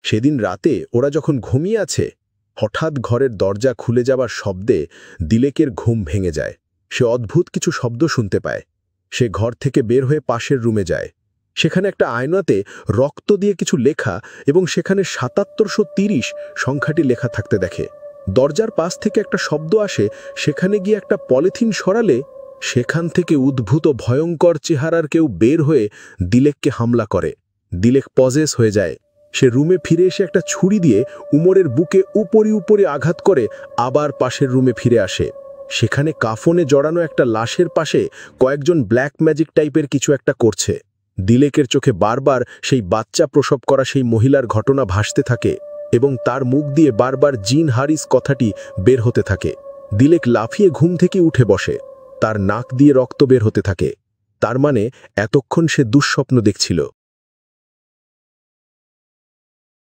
সেদিন রাতে ওরা যখন ঘুমিয়ে আছে, হঠাৎ ঘরের দরজা খুলে যাবার শব্দে দিলেকের ঘুম ভেঙে যায়। সে অদ্ভুত কিছু শব্দ শুনতে পায়। সে ঘর থেকে বের হয়ে পাশের রুমে যায়। সেখানে একটা আয়নাতে রক্ত দিয়ে কিছু লেখা এবং সেখানে ৭৭৩০ সংখ্যাটি লেখা থাকতে দেখে। দরজার পাশ থেকে একটা শব্দ আসে, সেখানে গিয়ে একটা পলিথিন সরালে সেখান থেকে উদ্ভূত ভয়ঙ্কর চেহারার কেউ বের হয়ে দিলেককে হামলা করে। দিলেক পজেস হয়ে যায়। সে রুমে ফিরে এসে একটা ছুরি দিয়ে উমরের বুকে উপরে আঘাত করে আবার পাশের রুমে ফিরে আসে। সেখানে কাফনে জড়ানো একটা লাশের পাশে কয়েকজন ব্ল্যাক ম্যাজিক টাইপের কিছু একটা করছে। দিলেকের চোখে বারবার সেই বাচ্চা প্রসব করা সেই মহিলার ঘটনা ভাসতে থাকে এবং তার মুখ দিয়ে বারবার জিন হারিস কথাটি বের হতে থাকে। দিলেক লাফিয়ে ঘুম থেকে উঠে বসে। তার নাক দিয়ে রক্ত বের হতে থাকে। তার মানে এতক্ষণ সে দুঃস্বপ্ন দেখছিল।